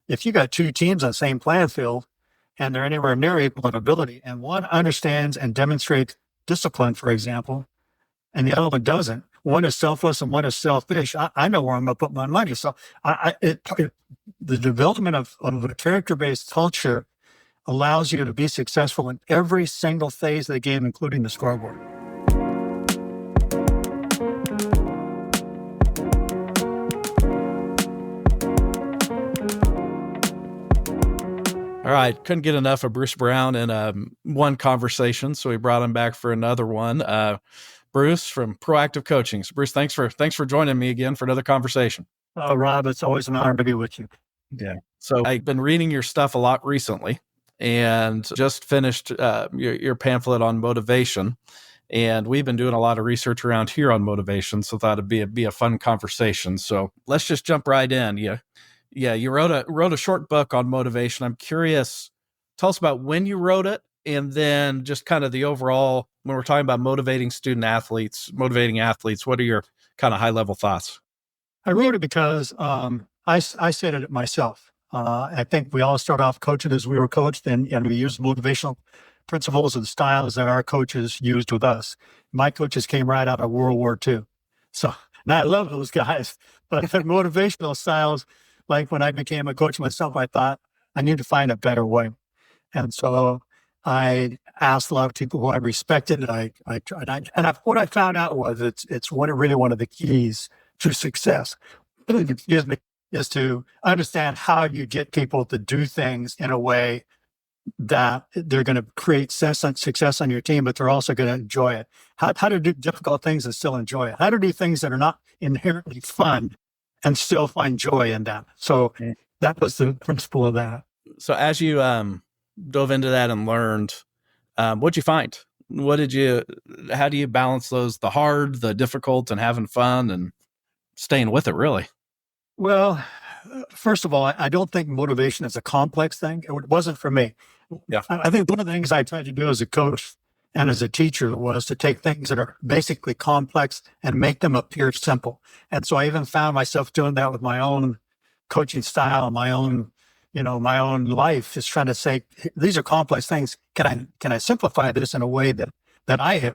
if you got two teams on the same playing field and they're anywhere near equal in ability, and one understands and demonstrates discipline, for example, and the other one doesn't, one is selfless and one is selfish, I know where I'm going to put my money. So the development of a character-based culture allows you to be successful in every single phase of the game, including the scoreboard. All right. Couldn't get enough of Bruce Brown in one conversation, so we brought him back for another one. Bruce from Proactive Coaching. So Bruce, thanks for joining me again for another conversation. Rob, it's always an honor to be with you. Yeah. So I've been reading your stuff a lot recently and just finished your pamphlet on motivation. And we've been doing a lot of research around here on motivation, so thought it'd be a fun conversation. So let's just jump right in. You wrote a short book on motivation. I'm curious, tell us about when you wrote it, and then just kind of the overall, when we're talking about motivating athletes, what are your kind of high level thoughts? I wrote it because I said it myself. I think we all start off coaching as we were coached, and we use motivational principles and styles that our coaches used with us. My coaches came right out of World War II. So, and I love those guys, but the motivational styles, like when I became a coach myself, I thought I need to find a better way. And so I asked a lot of people who I respected, and I tried, what I found out was it's really one of the keys to success, excuse me, is to understand how you get people to do things in a way that they're going to create success on your team, but they're also going to enjoy it. How to do difficult things and still enjoy it. How to do things that are not inherently fun and still find joy in them. So that was the principle of that. So as you dove into that and learned, what'd you find? How do you balance those, the hard, the difficult, and having fun and staying with it, really? Well, first of all, I don't think motivation is a complex thing. It wasn't for me. Yeah. I think one of the things I tried to do as a coach and as a teacher was to take things that are basically complex and make them appear simple. And so I even found myself doing that with my own coaching style, my own life, is trying to say, these are complex things. Can I simplify this in a way that I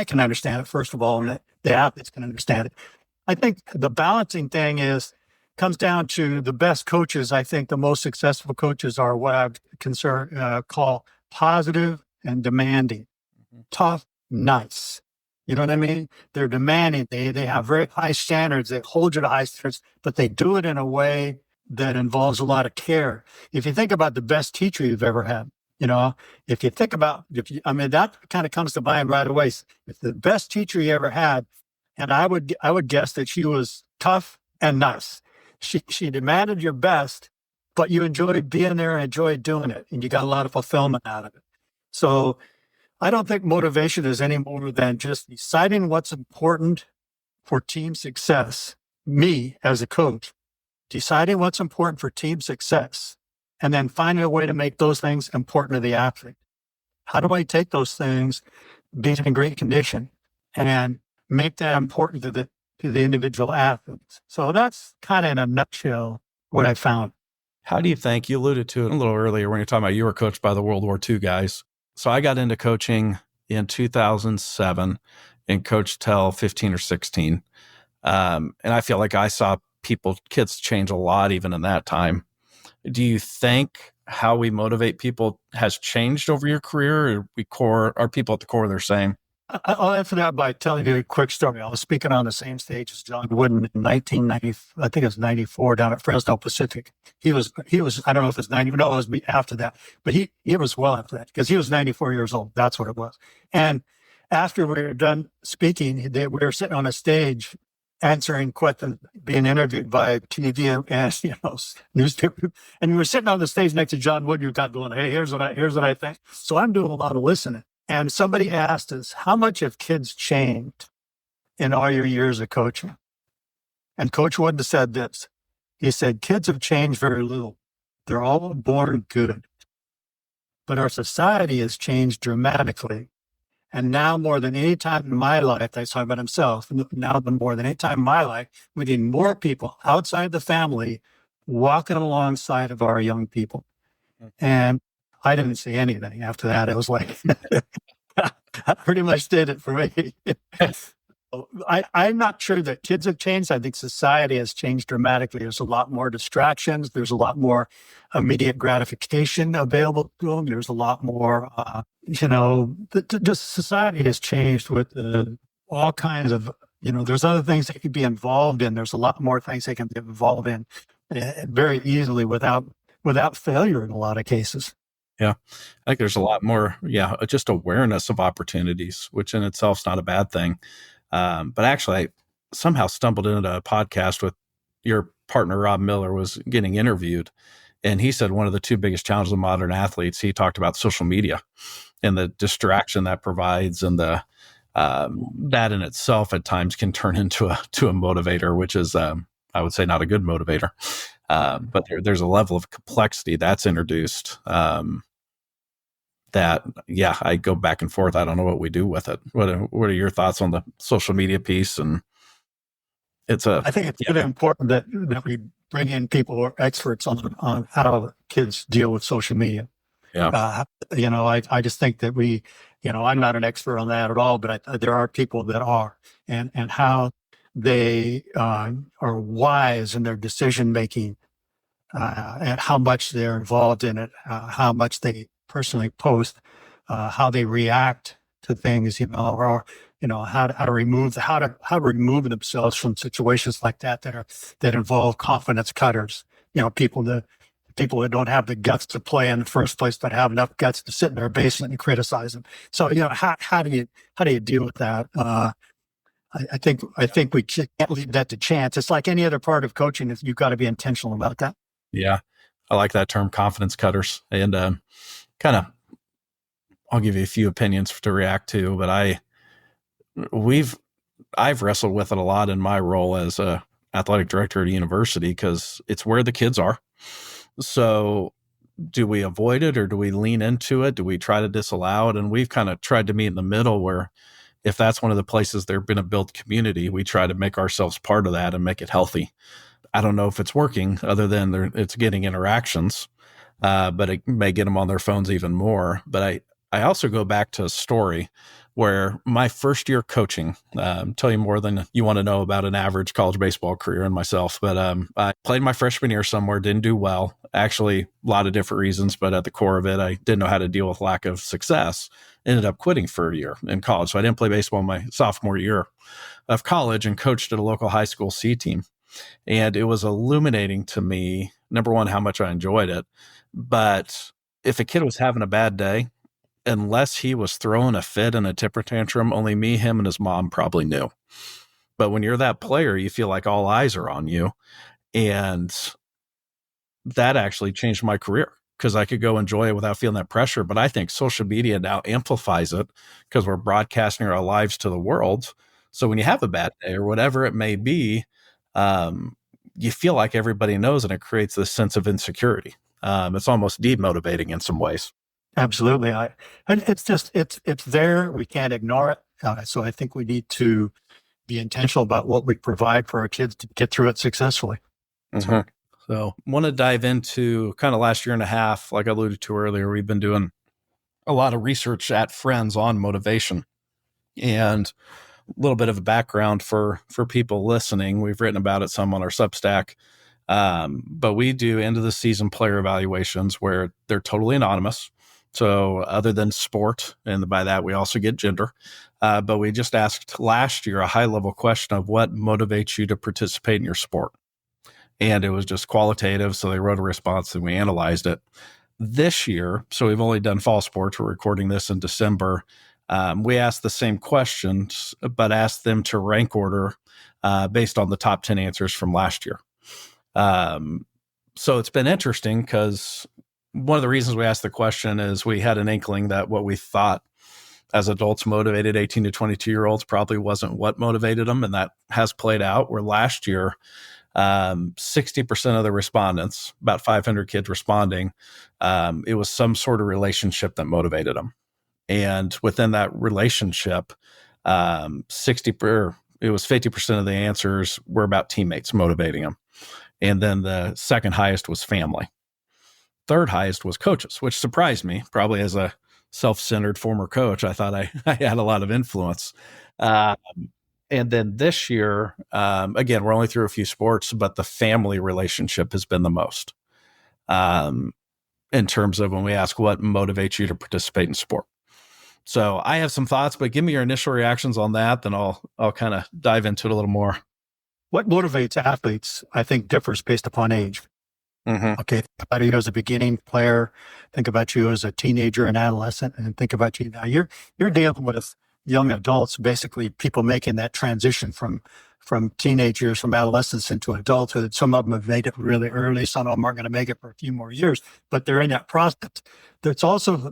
can understand it, first of all, and that the athletes can understand it? I think the balancing thing comes down to the best coaches. I think the most successful coaches are what I call positive and demanding. Tough, nice. You know what I mean? They're demanding. They have very high standards. They hold you to high standards, but they do it in a way that involves a lot of care. If you think about the best teacher you've ever had, if you think about, that kind of comes to mind right away. If the best teacher you ever had, and I would guess that she was tough and nice. She demanded your best, but you enjoyed being there and enjoyed doing it, and you got a lot of fulfillment out of it. So I don't think motivation is any more than just deciding what's important for team success. Me as a coach, deciding what's important for team success, and then finding a way to make those things important to the athlete. How do I take those things, be in great condition, and make that important to the individual athletes? So that's kind of in a nutshell what I found. How do you think, you alluded to it a little earlier when you're talking about you were coached by the World War II guys. So I got into coaching in 2007 and coached till 15 or 16. And I feel like I saw kids change a lot even in that time. Do you think how we motivate people has changed over your career, or are people at the core the same? I'll answer that by telling you a quick story. I was speaking on the same stage as John Wooden in 1990, I think it was 94, down at Fresno Pacific. He was, I don't know if it's 90, no, it was after that, but he was well after that because he was 94 years old. That's what it was. And after we were done speaking, we were sitting on a stage answering questions, being interviewed by TV and newspaper. And we were sitting on the stage next to John Wooden, who got going, hey, here's what I think. So I'm doing a lot of listening. And somebody asked us, how much have kids changed in all your years of coaching? And Coach Wooden said this. He said, kids have changed very little. They're all born good. But our society has changed dramatically. And now more than any time in my life, he's talking about himself, now more than any time in my life, we need more people outside the family walking alongside of our young people. And I didn't see anything after that. It was like, that pretty much did it for me. I'm not sure that kids have changed. I think society has changed dramatically. There's a lot more distractions. There's a lot more immediate gratification available to them. There's a lot more, just society has changed with all kinds of, there's other things they could be involved in. There's a lot more things they can be involved in very easily without failure in a lot of cases. Yeah. I think there's a lot more, just awareness of opportunities, which in itself is not a bad thing. But actually, I somehow stumbled into a podcast with your partner, Rob Miller, was getting interviewed. And he said one of the two biggest challenges of modern athletes, he talked about social media and the distraction that provides, and the that in itself at times can turn into a motivator, which is, I would say, not a good motivator. But there's a level of complexity that's introduced that, I go back and forth. I don't know what we do with it. What are your thoughts on the social media piece? And I think it's really important that we bring in people who are experts on how kids deal with social media. Yeah. I just think that I'm not an expert on that at all, but there are people that are, and how they are wise in their decision making, and how much they're involved in it, how much they personally post, how they react to things, or how to remove themselves from situations like that involve confidence cutters. People that don't have the guts to play in the first place, but have enough guts to sit in their basement and criticize them. So how do you deal with that? I think we can't leave that to chance. It's like any other part of coaching. You've got to be intentional about that. Yeah, I like that term, confidence cutters. And I'll give you a few opinions to react to, but I've wrestled with it a lot in my role as a athletic director at a university, because it's where the kids are. So do we avoid it, or do we lean into it? Do we try to disallow it? And we've kind of tried to meet in the middle, where if that's one of the places they're going to build community, we try to make ourselves part of that and make it healthy. I don't know if it's working, other than it's getting interactions, but it may get them on their phones even more. But I also go back to a story where my first year coaching, tell you more than you want to know about an average college baseball career and myself. But I played my freshman year somewhere, didn't do well. Actually, a lot of different reasons, but at the core of it, I didn't know how to deal with lack of success. Ended up quitting for a year in college. So I didn't play baseball my sophomore year of college, and coached at a local high school C team. And it was illuminating to me, number one, how much I enjoyed it. But if a kid was having a bad day, unless he was throwing a fit and a temper tantrum, only me, him, and his mom probably knew. But when you're that player, you feel like all eyes are on you. And that actually changed my career, because I could go enjoy it without feeling that pressure. But I think social media now amplifies it, because we're broadcasting our lives to the world. So when you have a bad day or whatever it may be, you feel like everybody knows, and it creates this sense of insecurity. It's almost demotivating in some ways. Absolutely. It's there. We can't ignore it. So I think we need to be intentional about what we provide for our kids to get through it successfully. Mm-hmm. So want to dive into kind of last year and a half, like I alluded to earlier, we've been doing a lot of research at Friends on motivation. And a little bit of a background for people listening. We've written about it some on our Substack. But we do end of the season player evaluations where they're totally anonymous. So other than sport, and by that we also get gender, but we just asked last year a high level question of what motivates you to participate in your sport. And it was just qualitative. So they wrote a response and we analyzed it. This year, so we've only done fall sports. We're recording this in December. We asked the same questions, but asked them to rank order based on the top 10 answers from last year. So it's been interesting, because one of the reasons we asked the question is we had an inkling that what we thought as adults motivated 18 to 22-year-olds probably wasn't what motivated them. And that has played out, where last year, 60% of the respondents, about 500 kids responding, it was some sort of relationship that motivated them. And within that relationship, it was 50% of the answers were about teammates motivating them. And then the second highest was family. Third highest was coaches, which surprised me. Probably as a self-centered former coach, I thought I had a lot of influence. Um, and then this year, again, we're only through a few sports, but the family relationship has been the most, in terms of when we ask what motivates you to participate in sport. So I have some thoughts, but give me your initial reactions on that. Then I'll kind of dive into it a little more. What motivates athletes, I think, differs based upon age. Mm-hmm. Okay, think about you as a beginning player. Think about you as a teenager and adolescent, and think about you now. You're dealing with young adults, basically people making that transition from teenagers, from adolescence into adulthood. Some of them have made it really early. Some of them aren't going to make it for a few more years, but they're in that process. There's also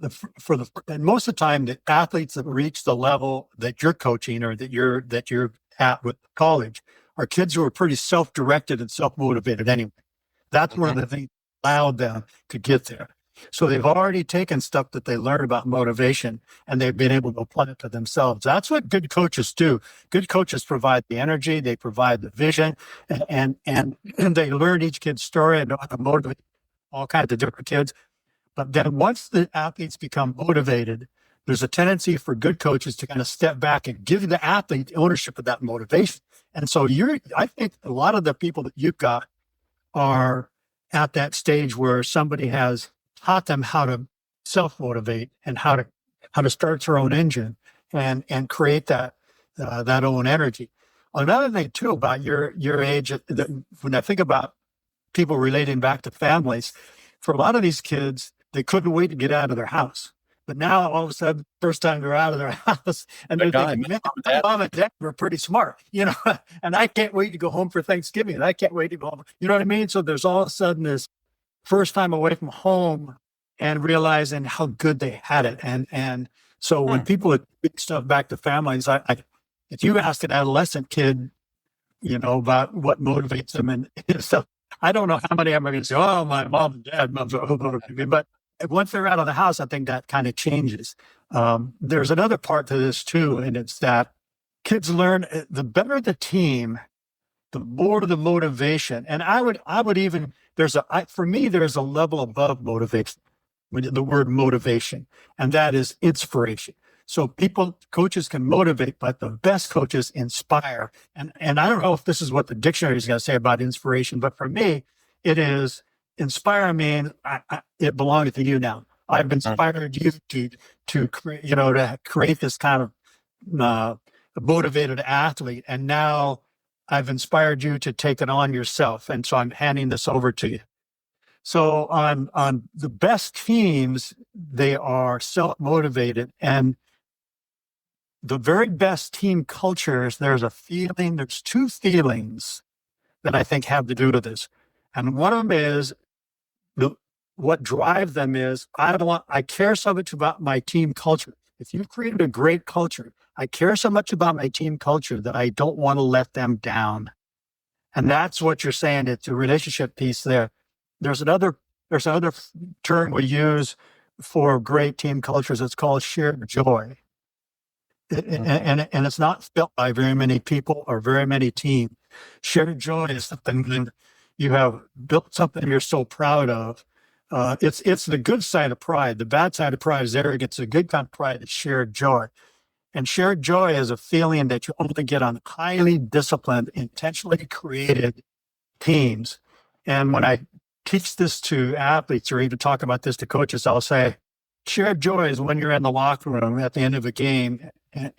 and most of the time, the athletes that reach the level that you're coaching or that you're at with college are kids who are pretty self-directed and self-motivated anyway. That's one of the things that allowed them to get there. So they've already taken stuff that they learned about motivation and they've been able to apply it to themselves. That's what good coaches do. Good coaches provide the energy, they provide the vision, and they learn each kid's story and know how to motivate all kinds of different kids. But then once the athletes become motivated, there's a tendency for good coaches to kind of step back and give the athlete ownership of that motivation. And so I think a lot of the people that you've got are at that stage where somebody has taught them how to self-motivate and how to start their own engine and create that own energy. Another thing too about your age, when I think about people relating back to families, for a lot of these kids, they couldn't wait to get out of their house. But now all of a sudden, first time they're out of their house and they're thinking, man, my mom and dad were pretty smart, and I can't wait to go home for Thanksgiving. And I can't wait to go home. You know what I mean? So there's all of a sudden this first time away from home and realizing how good they had it. And so when people bring stuff back to families, if you ask an adolescent kid, about what motivates them and stuff, I don't know how many of them are going to say, oh, my mom and dad motivated me. But once they're out of the house, I think that kind of changes. There's another part to this too, and it's that kids learn the better the team, the more the motivation. And I would even, for me, there's a level above motivation, the word motivation, and that is inspiration. So coaches can motivate, but the best coaches inspire. And I don't know if this is what the dictionary is going to say about inspiration, but for me, it is inspire means it belongs to you now. I've inspired you to create this kind of motivated athlete, and now I've inspired you to take it on yourself. And so I'm handing this over to you. So on the best teams, they are self-motivated, and the very best team cultures, there's two feelings that I think have to do with this. And one of them is what drives them is I care so much about my team culture. If you've created a great culture, I care so much about my team culture that I don't want to let them down. And that's what you're saying. It's a relationship piece there. There's another term we use for great team cultures. It's called shared joy. And it's not felt by very many people or very many teams. Shared joy is something that you have built something you're so proud of. It's the good side of pride. The bad side of pride is arrogance. The good kind of pride is shared joy. And shared joy is a feeling that you only get on highly disciplined, intentionally created teams. And when I teach this to athletes or even talk about this to coaches, I'll say, shared joy is when you're in the locker room at the end of a game.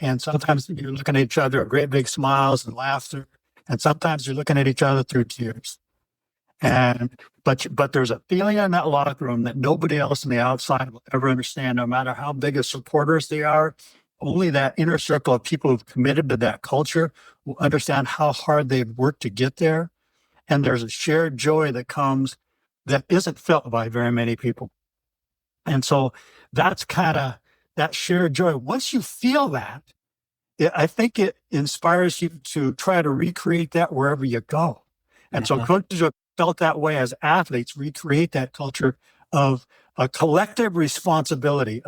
And sometimes you're looking at each other, great big smiles and laughter. And sometimes you're looking at each other through tears. But there's a feeling in that locker room that nobody else on the outside will ever understand, no matter how big of supporters they are. Only that inner circle of people who've committed to that culture will understand how hard they've worked to get there. And there's a shared joy that comes that isn't felt by very many people. And so that's kind of that shared joy. Once you feel that, I think it inspires you to try to recreate that wherever you go. And so coaches have felt that way as athletes, recreate that culture of a collective responsibility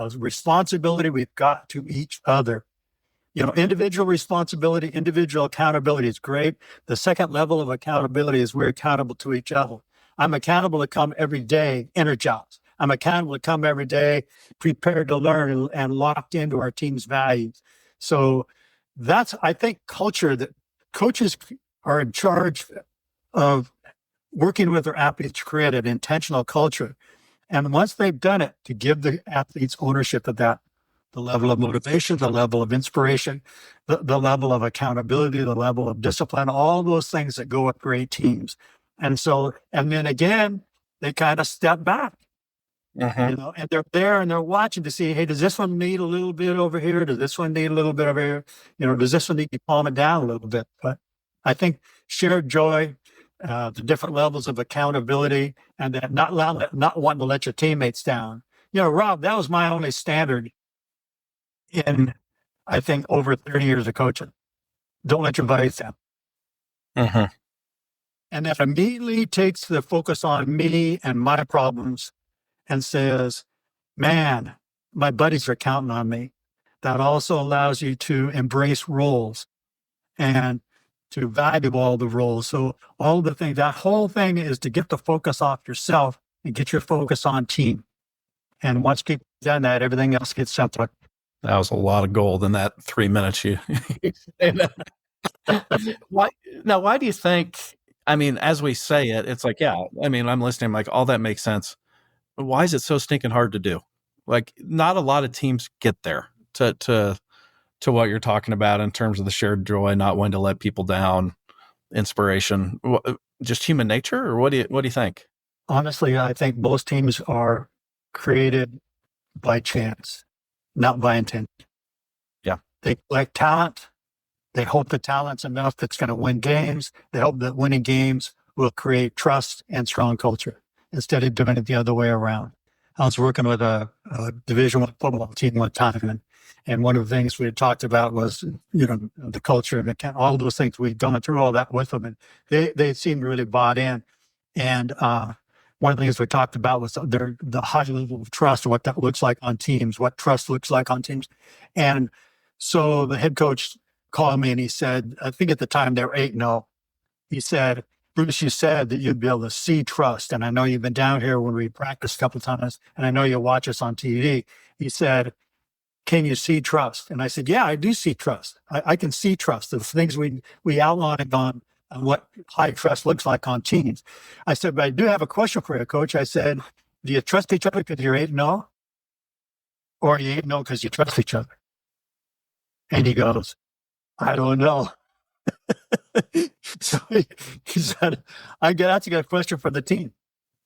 we've got to each other. Individual responsibility, individual accountability is great. The second level of accountability is we're accountable to each other. I'm accountable to come every day energized. I'm accountable to come every day prepared to learn and locked into our team's values. So that's, I think, culture that coaches are in charge of working with their athletes to create an intentional culture. And once they've done it, to give the athletes ownership of that, the level of motivation, the level of inspiration, the level of accountability, the level of discipline, all those things that go with great teams. And then again, they kind of step back, and they're there and they're watching to see, hey, does this one need a little bit over here? Does this one need a little bit over here? Does this one need to calm it down a little bit? But I think shared joy, the different levels of accountability, and then not wanting to let your teammates down. Rob, that was my only standard in, I think, over 30 years of coaching. Don't let your buddies down. And that immediately takes the focus on me and my problems and says, man, my buddies are counting on me. That also allows you to embrace roles and to value all the roles. So all the things, that whole thing is to get the focus off yourself and get your focus on team. And once people have done that, everything else gets simpler. That was a lot of gold in that 3 minutes. Why do you think, as we say it, it's like, yeah, I'm listening, I'm like, all that makes sense. But why is it so stinking hard to do? Like, not a lot of teams get there to what you're talking about in terms of the shared joy, not wanting to let people down, inspiration, just human nature, or what do you think? Honestly, I think most teams are created by chance, not by intent. Yeah. They collect talent. They hope the talent's enough that's going to win games. They hope that winning games will create trust and strong culture instead of doing it the other way around. I was working with a Division I football team one time, and one of the things we had talked about was, the culture and all those things. We'd gone through all that with them, and they seemed really bought in. And one of the things we talked about was the high level of trust, what that looks like on teams, what trust looks like on teams. And so the head coach called me and he said, I think at the time they were 8-0. He said, Bruce, you said that you'd be able to see trust. And I know you've been down here when we practiced a couple of times, and I know you'll watch us on TV. He said, can you see trust? And I said, yeah, I do see trust. I can see trust. The things we outlined on what high trust looks like on teams. I said, but I do have a question for you, Coach. I said, do you trust each other because you're 8-0? Or are you 8-0 because you trust each other? And he goes, I don't know. So he said, that's a good question for the team.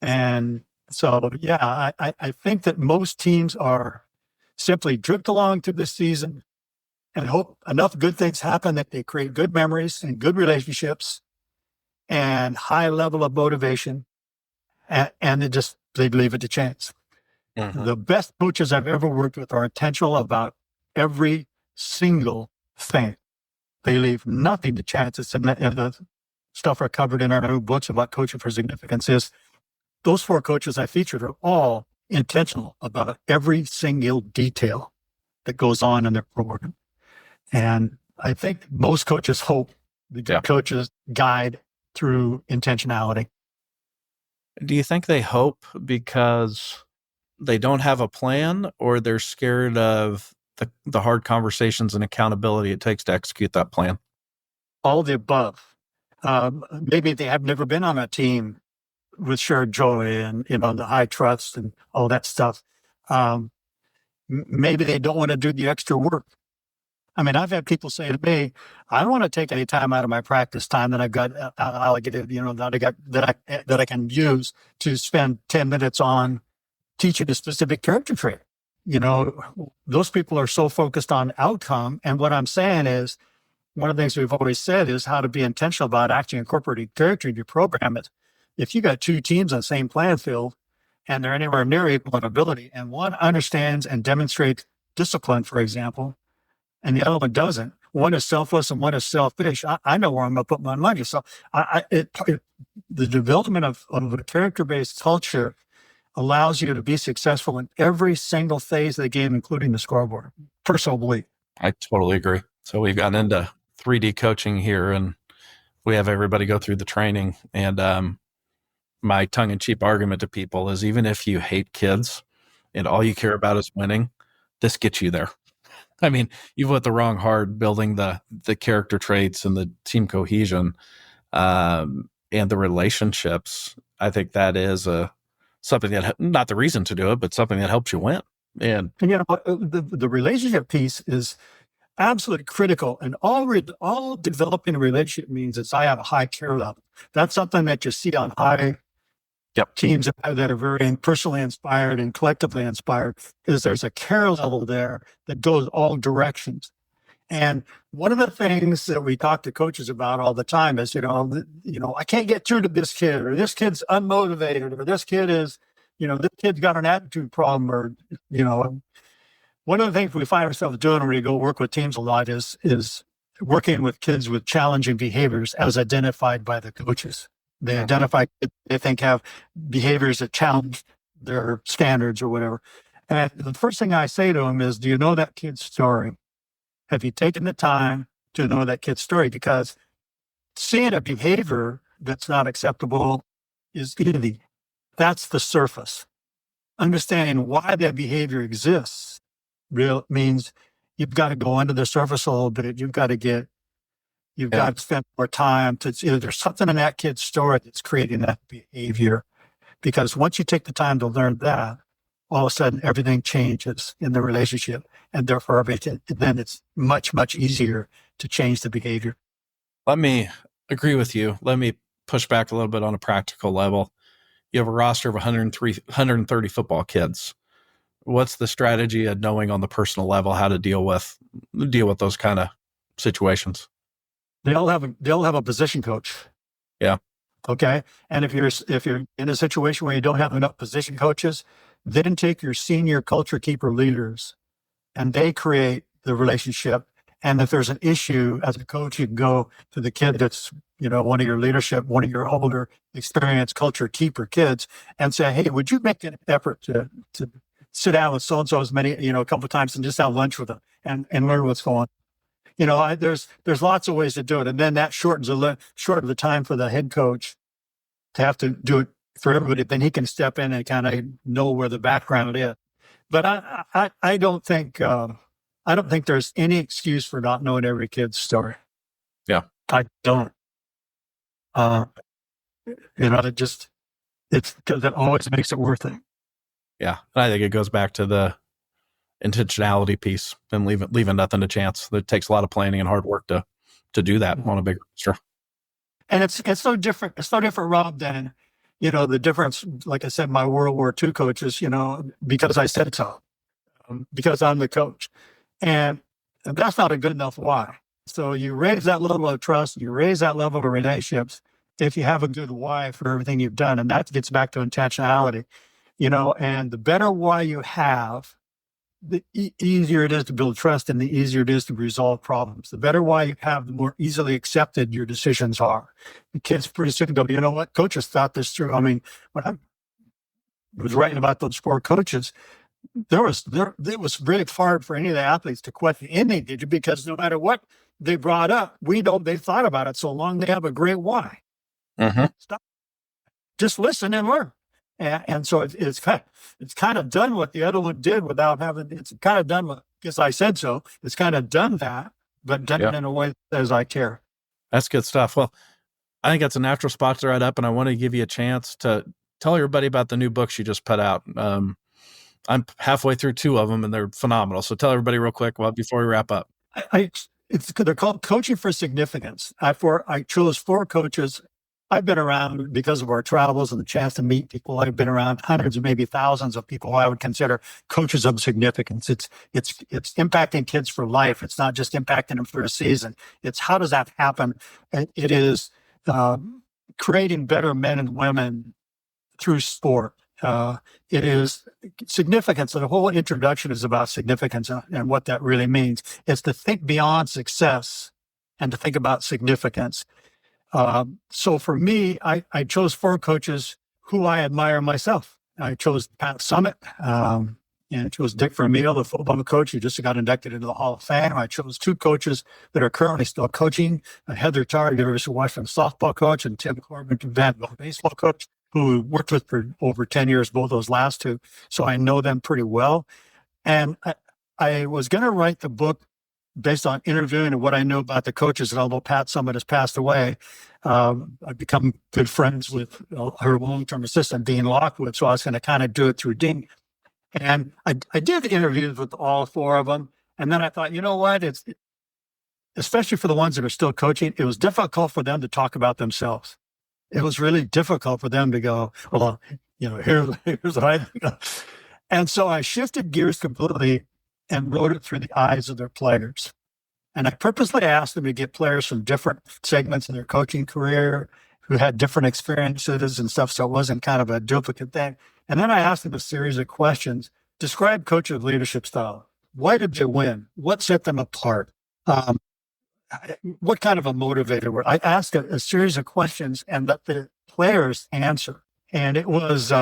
And so, yeah, I think that most teams are simply drift along through the season and hope enough good things happen that they create good memories and good relationships and high level of motivation. And they leave it to chance. The best coaches I've ever worked with are intentional about every single thing. They leave nothing to chance. It's in the stuff are covered in our new books about coaching for significance. Is those 4 coaches I featured are all intentional about every single detail that goes on in their program. And I think most coaches hope the coaches guide through intentionality. Do you think they hope because they don't have a plan, or they're scared of the hard conversations and accountability it takes to execute that plan? All the above. Maybe they have never been on a team with shared joy and, the high trust and all that stuff. Maybe they don't want to do the extra work. I've had people say to me, I don't want to take any time out of my practice time that I've got allocated, that I can use to spend 10 minutes on teaching a specific character trait. Those people are so focused on outcome. And what I'm saying is, one of the things we've always said is how to be intentional about actually incorporating character in your program. If you got 2 teams on the same playing field and they're anywhere near equal in ability, and one understands and demonstrates discipline, for example, and the other one doesn't, one is selfless and one is selfish, I know where I'm going to put my money. So the development of a character-based culture allows you to be successful in every single phase of the game, including the scoreboard. Personal belief. I totally agree. So we've gotten into 3D coaching here, and we have everybody go through the training. And my tongue-in-cheek argument to people is, even if you hate kids and all you care about is winning, this gets you there. I mean, you've went the wrong hard building the character traits and the team cohesion, and the relationships. I think that is something that, not the reason to do it, but something that helps you win. And the relationship piece is absolutely critical. And all developing a relationship means is I have a high care level. That's something that you see on high teams that are very personally inspired and collectively inspired, is there's a care level there that goes all directions. And one of the things that we talk to coaches about all the time is, I can't get through to this kid, or this kid's unmotivated, or this kid is, this kid's got an attitude problem, or, one of the things we find ourselves doing when we go work with teams a lot is working with kids with challenging behaviors as identified by the coaches. They identify, they think have behaviors that challenge their standards or whatever. And the first thing I say to them is, do you know that kid's story? Have you taken the time to know that kid's story? Because seeing a behavior that's not acceptable is easy. That's the surface. Understanding why that behavior exists means you've got to go under the surface a little bit. You've got to spend more time there's something in that kid's story that's creating that behavior. Because once you take the time to learn that, all of a sudden everything changes in the relationship, and therefore then it's much, much easier to change the behavior. Let me agree with you. Let me push back a little bit on a practical level. You have a roster of 130 football kids. What's the strategy of knowing on the personal level how to deal with those kind of situations? They all have a position coach. Yeah. Okay. And if you're in a situation where you don't have enough position coaches, then take your senior culture keeper leaders, and they create the relationship. And if there's an issue as a coach, you can go to the kid that's, one of your older experienced culture keeper kids, and say, hey, would you make an effort to sit down with so-and-so a couple of times and just have lunch with them and learn what's going on. There's lots of ways to do it. And then that shortens the time for the head coach to have to do it for everybody. Then he can step in and kind of know where the background is. But I don't think there's any excuse for not knowing every kid's story. Yeah. I don't. It's because it always makes it worth it. Yeah. And I think it goes back to the intentionality piece and leaving nothing to chance. It takes a lot of planning and hard work to do that on a big roster. And it's so different. It's so different, Rob, than, the difference, like I said, my World War II coaches, because I said so, because I'm the coach. And that's not a good enough why. So you raise that level of trust, you raise that level of relationships if you have a good why for everything you've done. And that gets back to intentionality, and the better why you have, the easier it is to build trust, and the easier it is to resolve problems. The better why you have, the more easily accepted your decisions are. The kids pretty soon go, you know what? Coaches thought this through. I mean, when I was writing about those 4 coaches, it was really hard for any of the athletes to question anything, did you? Because no matter what they brought up, they thought about it so long they have a great why. Mm-hmm. Stop. Just listen and learn. And so it's kind of done what the other one did without having. It's kind of done what, because I said so. It's kind of done that, but done it in a way that says I care. That's good stuff. Well, I think that's a natural spot to write up, and I want to give you a chance to tell everybody about the new books you just put out. I'm halfway through 2 of them, and they're phenomenal. So tell everybody real quick before we wrap up. They're called Coaching for Significance. I chose 4 coaches. I've been around because of our travels and the chance to meet people. I've been around hundreds, maybe thousands of people who I would consider coaches of significance. It's impacting kids for life. It's not just impacting them for a season. It's how does that happen? It is creating better men and women through sport. It is significance. The whole introduction is about significance and what that really means. It's to think beyond success and to think about significance. So for me, I chose 4 coaches who I admire myself. I chose Pat Summitt, And I chose Dick Vermeil, the football coach who just got inducted into the Hall of Fame. I chose two coaches that are currently still coaching, Heather Tarr, University of Washington softball coach, and Tim Corbin, Vanderbilt baseball coach, who we worked with for over 10 years, both those last two. So I know them pretty well. And I was going to write the book based on interviewing and what I know about the coaches. And although Pat Summitt has passed away, I've become good friends with her long-term assistant, Dean Lockwood. So I was going to kind of do it through Dean. And I did interviews with all four of them. And then I thought, you know what? It's especially for the ones that are still coaching, it was difficult for them to talk about themselves. It was really difficult for them to go, well, here's what I think. And so I shifted gears completely and wrote it through the eyes of their players. And I purposely asked them to get players from different segments in their coaching career who had different experiences and stuff. So it wasn't kind of a duplicate thing. And then I asked them a series of questions. Describe coach's leadership style. Why did they win? What set them apart? What kind of a motivator were? I asked a series of questions and let the players answer. And it was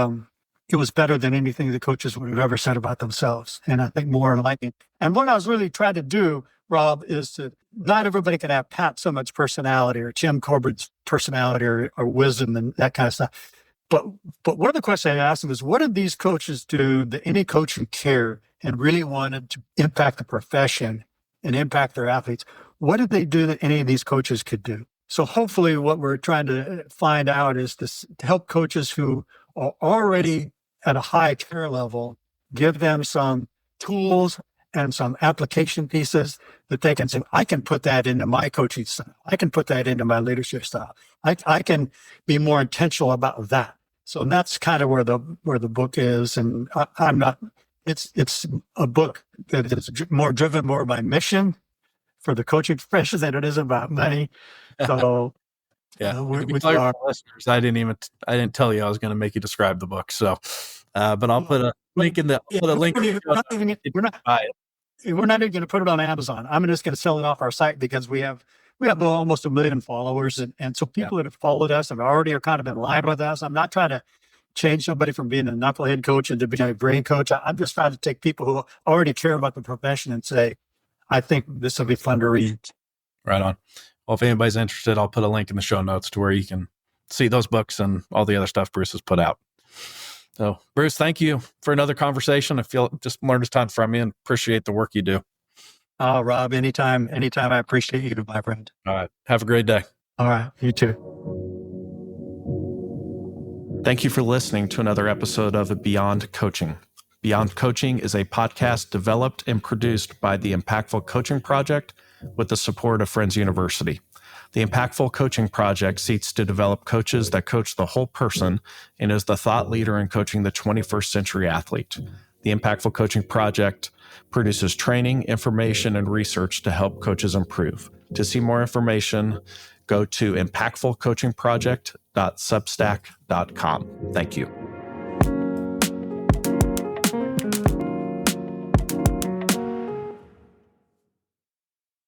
better than anything the coaches would have ever said about themselves. And I think more enlightening. And what I was really trying to do, Rob, is to not everybody can have Pat Summitt's personality or Tim Corbin's personality or wisdom and that kind of stuff. But one of the questions I asked them is, what did these coaches do that any coach who cared and really wanted to impact the profession and impact their athletes? What did they do that any of these coaches could do? So hopefully what we're trying to find out is to help coaches who are already at a high care level, give them some tools and some application pieces that they can say, I can put that into my coaching style. I can put that into my leadership style. I can be more intentional about that. So that's kind of where the book is. And I'm not, it's a book that is more driven more by mission for the coaching profession than it is about money. So yeah, listeners, I didn't tell you I was going to make you describe the book. So, but I'll put a link in the, we're not even going to put it on Amazon. I'm just going to sell it off our site because we have almost 1 million followers. And so people that have followed us have already are kind of in line with us. I'm not trying to change somebody from being a knucklehead coach into being a brain coach. I'm just trying to take people who already care about the profession and say, I think this will be fun to read. Right on. Well, if anybody's interested, I'll put a link in the show notes to where you can see those books and all the other stuff Bruce has put out. So, Bruce, thank you for another conversation. I feel just learned a ton from you and appreciate the work you do. Rob, anytime. I appreciate you, my friend. All right. Have a great day. All right. You too. Thank you for listening to another episode of Beyond Coaching. Beyond Coaching is a podcast developed and produced by the Impactful Coaching Project with the support of Friends University. The Impactful Coaching Project seeks to develop coaches that coach the whole person and is the thought leader in coaching the 21st century athlete. The Impactful Coaching Project produces training, information, and research to help coaches improve. To see more information, go to impactfulcoachingproject.substack.com. Thank you.